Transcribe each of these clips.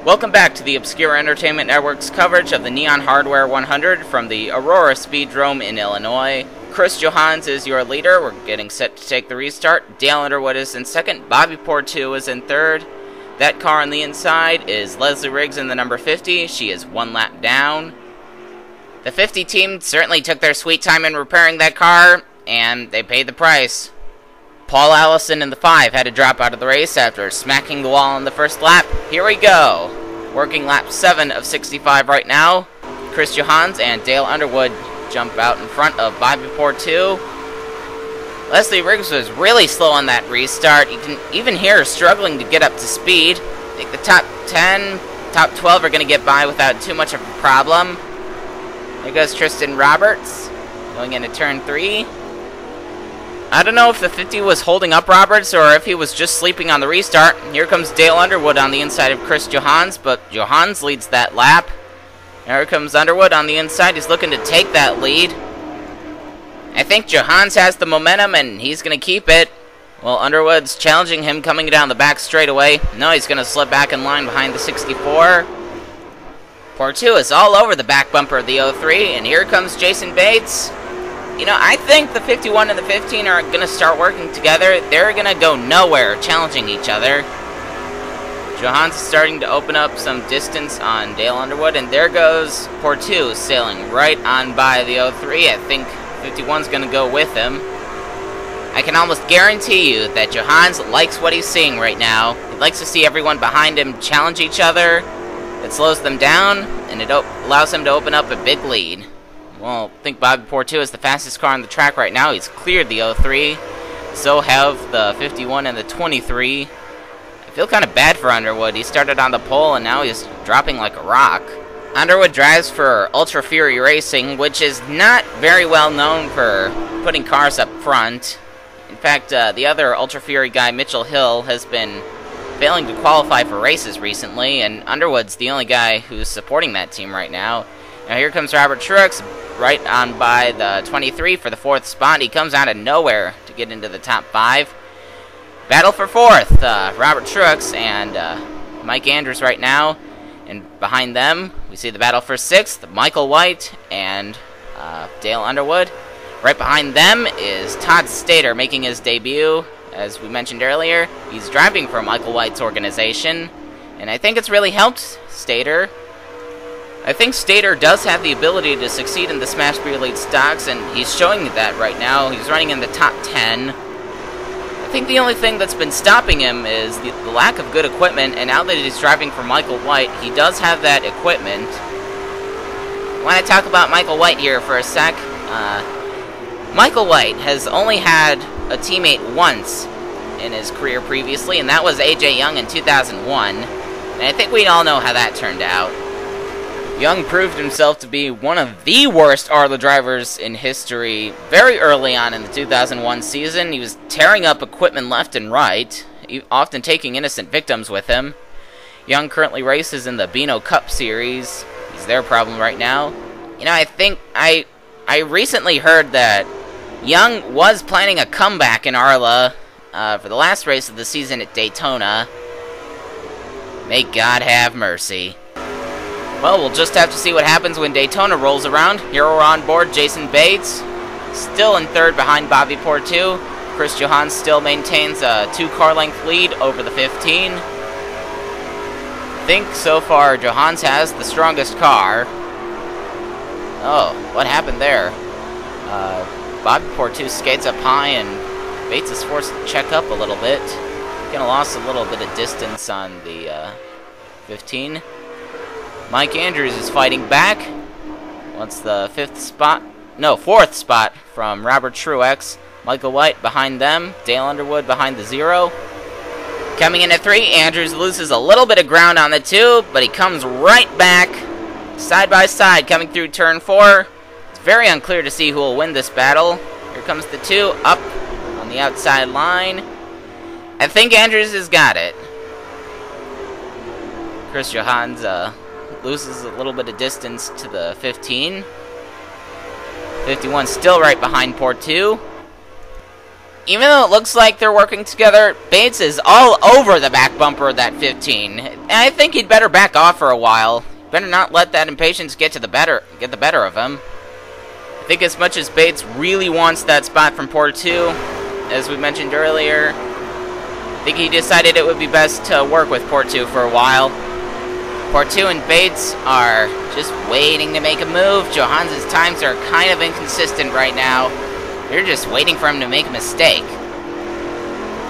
Welcome back to the Obscure Entertainment Network's coverage of the Neon Hardware 100 from the Aurora Speedrome in Illinois. Chris Johans is your leader. We're getting set to take the restart. Dale Underwood is in second. Bobby Portu is in third. That car on the inside is Leslie Riggs in the number 50. She is one lap down. The 50 team certainly took their sweet time in repairing that car, and they paid the price. Paul Allison in the 5 had to drop out of the race after smacking the wall on the first lap. Here we go. Working lap 7 of 65 right now. Chris Johans and Dale Underwood jump out in front of Bobby Portu. Leslie Riggs was really slow on that restart. You can even hear her struggling to get up to speed. I think the top 10, top 12 are going to get by without too much of a problem. There goes Tristan Roberts going into turn 3. I don't know if the 50 was holding up Roberts or if he was just sleeping on the restart. Here comes Dale Underwood on the inside of Chris Johans, but Johans leads that lap. Here comes Underwood on the inside. He's looking to take that lead. I think Johans has the momentum, and he's going to keep it. Well, Underwood's challenging him coming down the back straightaway. No, he's going to slip back in line behind the 64. Portu is all over the back bumper of the 03, and here comes Jason Bates. You know, I think the 51 and the 15 are going to start working together. They're going to go nowhere challenging each other. Johans is starting to open up some distance on Dale Underwood, and there goes Portu sailing right on by the 03. I think 51's going to go with him. I can almost guarantee you that Johans likes what he's seeing right now. He likes to see everyone behind him challenge each other. It slows them down, and it allows him to open up a big lead. Well, I think Bobby Portu is the fastest car on the track right now. He's cleared the 03. So have the 51 and the 23. I feel kind of bad for Underwood. He started on the pole, and now he's dropping like a rock. Underwood drives for Ultra Fury Racing, which is not very well known for putting cars up front. In fact, the other Ultra Fury guy, Mitchell Hill, has been failing to qualify for races recently, and Underwood's the only guy who's supporting that team right now. Now here comes Robert Truex, right on by the 23 for the 4th spot. He comes out of nowhere to get into the top 5. Battle for 4th, Robert Truex and Mike Andrews right now. And behind them, we see the battle for 6th, Michael White and Dale Underwood. Right behind them is Todd Stater making his debut. As we mentioned earlier, he's driving for Michael White's organization, and I think it's really helped Stater. I think Stater does have the ability to succeed in the Smash Beer League stocks, and he's showing that right now. He's running in the top 10. I think the only thing that's been stopping him is the lack of good equipment, and now that he's driving for Michael White, he does have that equipment. I want to talk about Michael White here for a sec. Michael White has only had a teammate once in his career previously, and that was AJ Young in 2001. And I think we all know how that turned out. Young proved himself to be one of the worst Arla drivers in history very early on in the 2001 season. He was tearing up equipment left and right, often taking innocent victims with him. Young currently races in the Beano Cup Series. He's their problem right now. You know, I think I recently heard that Young was planning a comeback in Arla for the last race of the season at Daytona. May God have mercy. Well, we'll just have to see what happens when Daytona rolls around. Here we're on board Jason Bates, still in 3rd behind Bobby Portu. Chris Johans still maintains a 2-car length lead over the 15. I think so far Johans has the strongest car. Oh, what happened there? Bobby Portu skates up high, and Bates is forced to check up a little bit. Kind of lost a little bit of distance on the 15. Mike Andrews is fighting back. Wants the 4th spot from Robert Truex. Michael White behind them. Dale Underwood behind the 0. Coming in at 3, Andrews loses a little bit of ground on the 2, but he comes right back, side by side, coming through turn 4. It's very unclear to see who will win this battle. Here comes the 2, up on the outside line. I think Andrews has got it. Chris Johans loses a little bit of distance to the 15. 51 still right behind Portu. even though it looks like they're working together, Bates is all over the back bumper of that 15. And I think he'd better back off for a while. Better not let that impatience get the better of him. I think as much as Bates really wants that spot from Portu, as we mentioned earlier, I think he decided it would be best to work with Portu for a while. Portu and Bates are just waiting to make a move. Johans' times are kind of inconsistent right now. They're just waiting for him to make a mistake.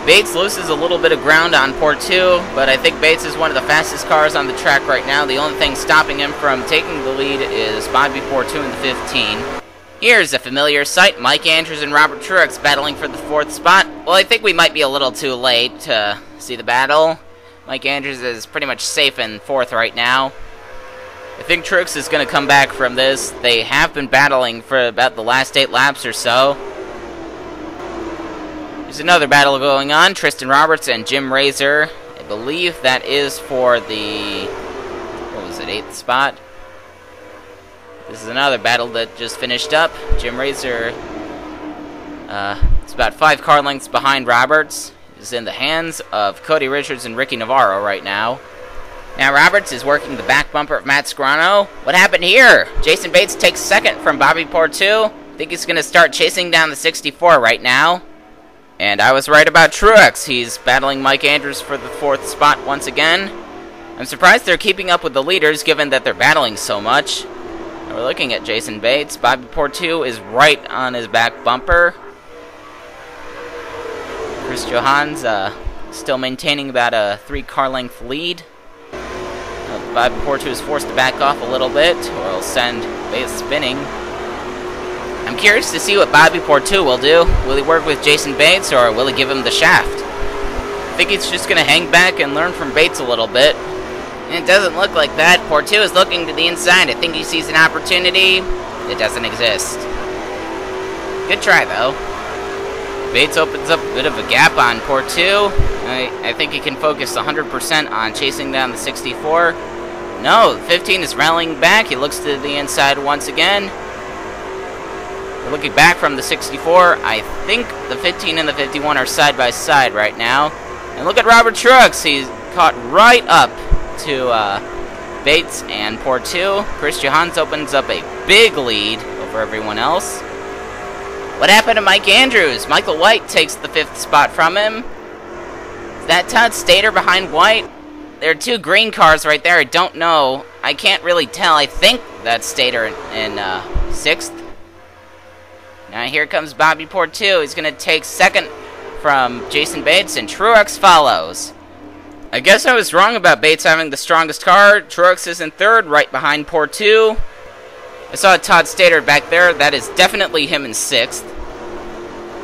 Bates loses a little bit of ground on Portu, but I think Bates is one of the fastest cars on the track right now. The only thing stopping him from taking the lead is Bobby Portu in the 15. Here's a familiar sight, Mike Andrews and Robert Truex battling for the 4th spot. Well, I think we might be a little too late to see the battle. Mike Andrews is pretty much safe in 4th right now. I think Truex is going to come back from this. They have been battling for about the last 8 laps or so. There's another battle going on, Tristan Roberts and Jim Razor. I believe that is for the, 8th spot. This is another battle that just finished up. Jim Razor is about 5 car lengths behind Roberts. Is in the hands of Cody Richards and Ricky Navarro right now. Now Roberts is working the back bumper of Matt Scarano. What happened here? Jason Bates takes 2nd from Bobby Portu. I think he's going to start chasing down the 64 right now. And I was right about Truex. He's battling Mike Andrews for the 4th spot once again. I'm surprised they're keeping up with the leaders given that they're battling so much. Now we're looking at Jason Bates. Bobby Portu is right on his back bumper. Chris Johans still maintaining about a 3 car length lead. Bobby Portu is forced to back off a little bit, or he'll send Bates spinning. I'm curious to see what Bobby Portu will do. Will he work with Jason Bates, or will he give him the shaft? I think he's just going to hang back and learn from Bates a little bit. And it doesn't look like that. Portu is looking to the inside. I think he sees an opportunity. It doesn't exist. Good try, though. Bates opens up a bit of a gap on Portu. I think he can focus 100% on chasing down the 64. No, the 15 is rallying back. He looks to the inside once again. We're looking back from the 64. I think the 15 and the 51 are side by side right now. And look at Robert Truex. He's caught right up to Bates and Portu. Chris Johans opens up a big lead over everyone else. What happened to Mike Andrews? Michael White takes the 5th spot from him. Is that Todd Stater behind White? There are 2 green cars right there. I don't know. I can't really tell. I think that's Stater in 6th. Now here comes Bobby Portu. He's going to take 2nd from Jason Bates, and Truex follows. I guess I was wrong about Bates having the strongest car. Truex is in 3rd, right behind Portu. I saw Todd Stater back there. That is definitely him in 6th.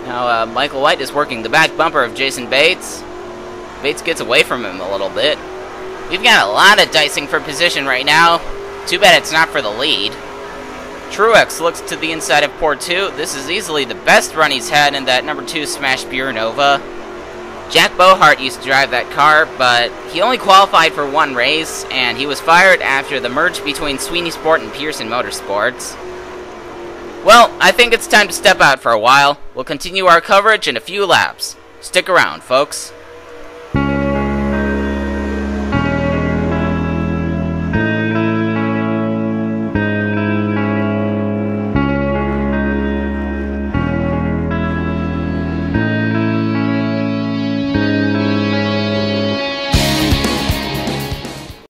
Now, Michael White is working the back bumper of Jason Bates. Bates gets away from him a little bit. We've got a lot of dicing for position right now. Too bad it's not for the lead. Truex looks to the inside of Portu. This is easily the best run he's had in that number 2 Smash Pure Nova. Jack Bohart used to drive that car, but he only qualified for 1 race, and he was fired after the merge between Sweeney Sport and Pearson Motorsports. Well, I think it's time to step out for a while. We'll continue our coverage in a few laps. Stick around, folks.